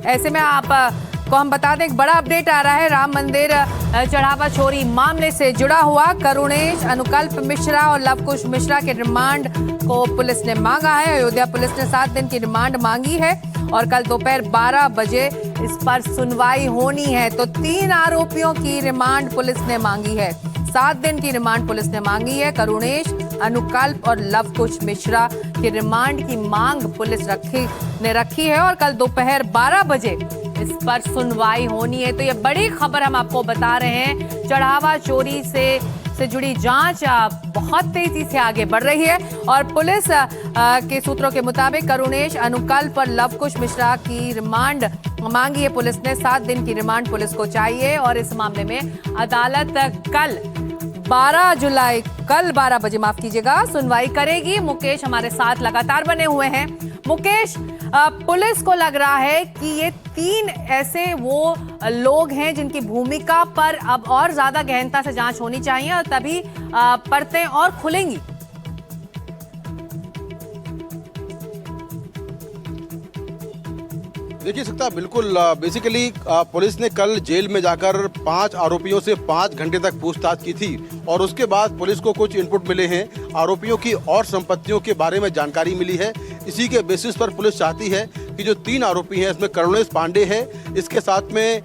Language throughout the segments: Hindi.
ऐसे में आप को हम बता दें, एक बड़ा अपडेट आ रहा है राम मंदिर चढ़ावा चोरी मामले से जुड़ा हुआ। करुणेश, अनुकल्प मिश्रा और लवकुश मिश्रा के रिमांड को पुलिस ने मांगा है। अयोध्या पुलिस ने 7 दिन की रिमांड मांगी है और कल दोपहर 12 बजे इस पर सुनवाई होनी है। तो 3 आरोपियों की रिमांड पुलिस ने मांगी है। 7 दिन की रिमांड पुलिस ने मांगी है। करुणेश, अनुकल्प और लवकुश मिश्रा की रिमांड की मांग पुलिस ने रखी है और कल दोपहर 12 बजे इस पर सुनवाई होनी है। तो ये बड़ी खबर हम आपको बता रहे हैं। चढ़ावा चोरी से जुड़ी जांच बहुत तेजी से आगे बढ़ रही है और पुलिस के सूत्रों के मुताबिक करुणेश, अनुकल्प और लवकुश मिश्रा की रिमांड मांगी है पुलिस ने। 7 दिन की रिमांड पुलिस को चाहिए और इस मामले में अदालत कल 12 बजे माफ कीजिएगा सुनवाई करेगी। मुकेश हमारे साथ लगातार बने हुए हैं। मुकेश, पुलिस को लग रहा है कि ये 3 ऐसे वो लोग हैं जिनकी भूमिका पर अब और ज्यादा गहनता से जांच होनी चाहिए और तभी परतें और खुलेंगी। देखिए सकता बिल्कुल बेसिकली पुलिस ने कल जेल में जाकर 5 आरोपियों से 5 घंटे तक पूछताछ की थी और उसके बाद पुलिस को कुछ इनपुट मिले हैं। आरोपियों की और संपत्तियों के बारे में जानकारी मिली है। इसी के बेसिस पर पुलिस चाहती है कि जो 3 आरोपी हैं, इसमें करुणेश पांडे है, इसके साथ में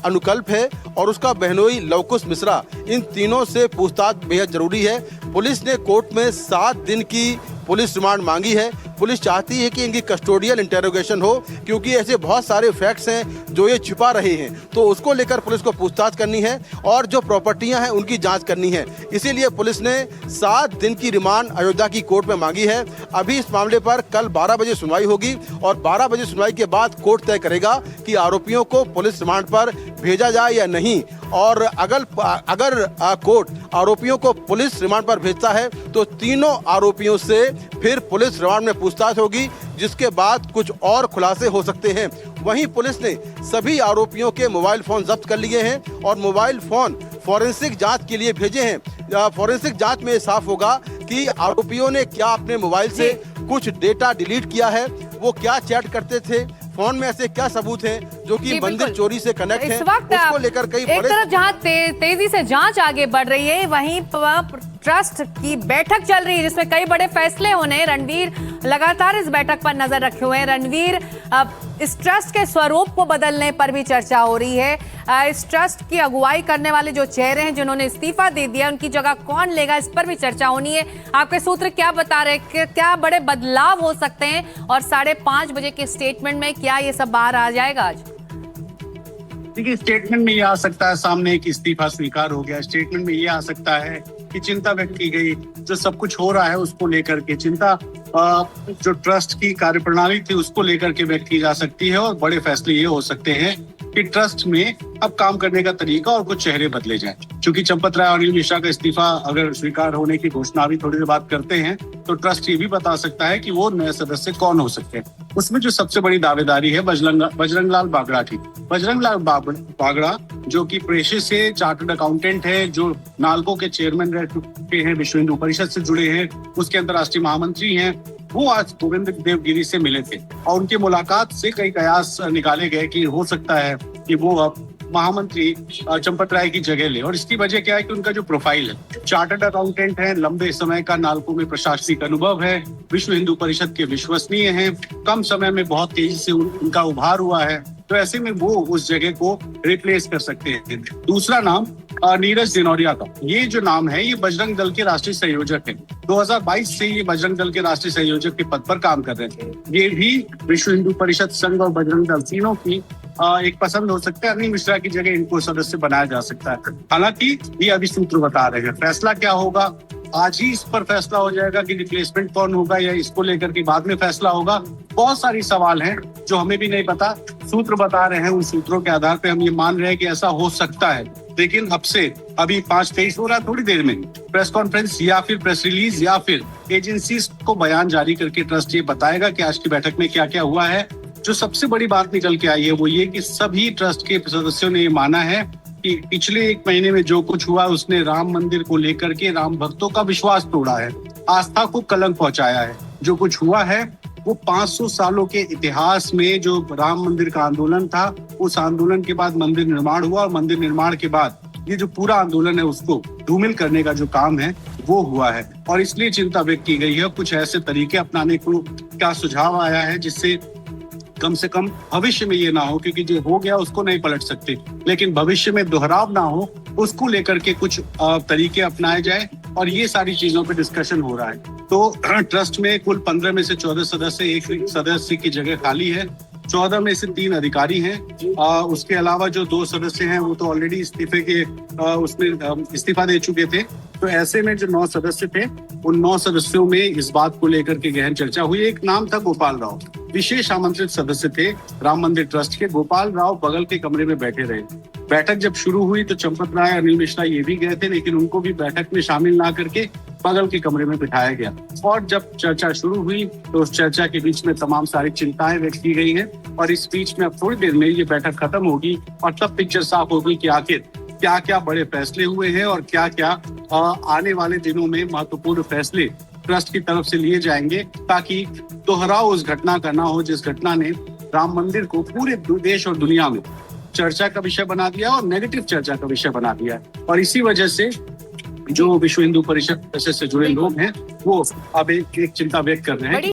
अनुकल्प है और उसका बहनोई लवकुश मिश्रा, इन तीनों से पूछताछ बेहद जरूरी है। पुलिस ने कोर्ट में 7 दिन की पुलिस रिमांड मांगी है। पुलिस चाहती है कि इनकी कस्टोडियल इंटेरोगेशन हो, क्योंकि ऐसे बहुत सारे फैक्ट्स हैं जो ये छिपा रहे हैं, तो उसको लेकर पुलिस को पूछताछ करनी है और जो प्रॉपर्टियां हैं उनकी जांच करनी है। इसीलिए पुलिस ने 7 दिन की रिमांड अयोध्या की कोर्ट में मांगी है। अभी इस मामले पर कल 12 बजे सुनवाई होगी और 12 बजे सुनवाई के बाद कोर्ट तय करेगा कि आरोपियों को पुलिस रिमांड पर भेजा जाए या नहीं। और अगर कोर्ट आरोपियों को पुलिस रिमांड पर भेजता है तो तीनों आरोपियों से फिर पुलिस रिमांड में पूछताछ होगी, जिसके बाद कुछ और खुलासे हो सकते हैं। वहीं पुलिस ने सभी आरोपियों के मोबाइल फोन जब्त कर लिए हैं और मोबाइल फोन फॉरेंसिक जांच के लिए भेजे हैं। फॉरेंसिक जांच में साफ होगा कि आरोपियों ने क्या अपने मोबाइल से कुछ डेटा डिलीट किया है, वो क्या चैट करते थे, फोन में ऐसे क्या सबूत हैं जो कि मंदिर चोरी से कनेक्ट हैं। उसको लेकर कई एक तरफ जहां तेजी से जांच आगे बढ़ रही है, वहीं ट्रस्ट की बैठक चल रही है जिसमें कई बड़े फैसले होने हैं। रणवीर लगातार इस बैठक पर नजर रखे हुए हैं। रणवीर, इस ट्रस्ट के स्वरूप को बदलने पर भी चर्चा हो रही है। इस ट्रस्ट की अगुवाई करने वाले जो चेहरे हैं जिन्होंने इस्तीफा दे दिया, उनकी जगह कौन लेगा, इस पर भी चर्चा होनी है। आपके सूत्र क्या बता रहे हैं, क्या बड़े बदलाव हो सकते हैं और 5:30 बजे के स्टेटमेंट में क्या ये सब बाहर आ जाएगा आज? देखिए, स्टेटमेंट में ये आ सकता है सामने कि इस्तीफा स्वीकार हो गया। स्टेटमेंट में ये आ सकता है कि चिंता व्यक्त की गई, जो सब कुछ हो रहा है उसको लेकर के चिंता, जो ट्रस्ट की कार्यप्रणाली थी उसको लेकर के व्यक्त की जा सकती है। और बड़े फैसले ये हो सकते हैं कि ट्रस्ट में अब काम करने का तरीका और कुछ चेहरे बदले जाएं। क्योंकि चंपत राय और अनिल मिश्रा का इस्तीफा अगर स्वीकार होने की घोषणा अभी थोड़ी देर बाद करते हैं तो ट्रस्ट ये भी बता सकता है कि वो नए सदस्य कौन हो सकते हैं। उसमें जो सबसे बड़ी दावेदारी है बजरंगलाल बागड़ा की। बजरंगलाल बागड़ा जो कि पेशे से चार्टर्ड अकाउंटेंट है, जो नालको के चेयरमैन रह चुके हैं, विश्व हिंदू परिषद से जुड़े हैं, उसके अंतर्राष्ट्रीय महामंत्री हैं, वो आज गोविंद देवगिरी से मिले थे और उनकी मुलाकात से कई कयास निकाले गए कि हो सकता है कि वो अब महामंत्री चंपत राय की जगह ले। और इसकी वजह क्या है कि उनका जो प्रोफाइल है, चार्टर्ड अकाउंटेंट है, लंबे समय का नालको में प्रशासनिक अनुभव है, विश्व हिंदू परिषद के विश्वसनीय हैं, कम समय में बहुत तेजी से उनका उभार हुआ है, तो ऐसे में वो उस जगह को रिप्लेस कर सकते हैं। दूसरा नाम नीरज दिनौरिया का। ये जो नाम है, ये बजरंग दल के राष्ट्रीय संयोजक है। 2022 से ये बजरंग दल के राष्ट्रीय संयोजक के पद पर काम कर रहे थे। ये भी विश्व हिंदू परिषद संघ और बजरंग दल तीनों की एक पसंद हो सकता है। अनिल मिश्रा की जगह इनको सदस्य बनाया जा सकता है। हालांकि ये अभी सूत्र बता रहे हैं। फैसला क्या होगा, आज ही इस पर फैसला हो जाएगा कि रिप्लेसमेंट कौन होगा या इसको लेकर के बाद में फैसला होगा। बहुत सारी सवाल हैं जो हमें भी नहीं पता, सूत्र बता रहे हैं। उन सूत्रों के आधार पे हम ये मान रहे हैं कि ऐसा हो सकता है। लेकिन अब से अभी 5:23 हो रहा है, थोड़ी देर में प्रेस कॉन्फ्रेंस या फिर प्रेस रिलीज या फिर एजेंसीज को बयान जारी करके ट्रस्ट ये बताएगा कि आज की बैठक में क्या क्या हुआ है। जो सबसे बड़ी बात निकल के आई है वो ये कि सभी ट्रस्ट के सदस्यों ने ये माना है कि पिछले 1 महीने में जो कुछ हुआ उसने राम मंदिर को लेकर के राम भक्तों का विश्वास तोड़ा है, आस्था को कलंक पहुंचाया है। जो कुछ हुआ है वो 500 सालों के इतिहास में जो राम मंदिर का आंदोलन था, उस आंदोलन के बाद मंदिर निर्माण हुआ और मंदिर निर्माण के बाद ये जो पूरा आंदोलन है उसको धूमिल करने का जो काम है वो हुआ है। और इसलिए चिंता व्यक्त की गई है, कुछ ऐसे तरीके अपनाने को का सुझाव आया है जिससे कम से कम भविष्य में ये ना हो, क्योंकि जो हो गया उसको नहीं पलट सकते, लेकिन भविष्य में दोहराव ना हो उसको लेकर के कुछ तरीके अपनाए जाए। और ये सारी चीजों पे डिस्कशन हो रहा है। तो ट्रस्ट में कुल 15 में से 14 सदस्य, एक सदस्य की जगह खाली है। 14 में से 3 अधिकारी हैं। उसके अलावा जो 2 सदस्य हैं वो तो ऑलरेडी उसमें इस्तीफा दे चुके थे। तो ऐसे में जो 9 सदस्य थे, उन 9 सदस्यों में इस बात को लेकर के गहन चर्चा हुई। एक नाम था गोपाल राव, विशेष आमंत्रित सदस्य थे राम मंदिर ट्रस्ट के। गोपाल राव बगल के कमरे में बैठे रहे। बैठक जब शुरू हुई तो चंपत राय, अनिल मिश्रा ये भी गए थे, लेकिन उनको भी बैठक में शामिल ना करके बगल के कमरे में बिठाया गया। और जब चर्चा शुरू हुई तो उस चर्चा के बीच में तमाम सारी चिंताएं व्यक्त की गई हैं। और इस बीच में अब थोड़ी देर में ये बैठक खत्म होगी और तब पिक्चर साफ होगी कि आखिर क्या क्या बड़े फैसले हुए हैं और क्या क्या आने वाले दिनों में महत्वपूर्ण फैसले ट्रस्ट की तरफ से लिए जाएंगे, ताकि दोहराव उस घटना का ना हो जिस घटना ने राम मंदिर को पूरे देश और दुनिया में चर्चा का विषय बना दिया और नेगेटिव चर्चा का विषय बना दिया। और इसी वजह से जो विश्व हिंदू परिषद से जुड़े लोग हैं वो अब एक चिंता व्यक्त कर रहे हैं।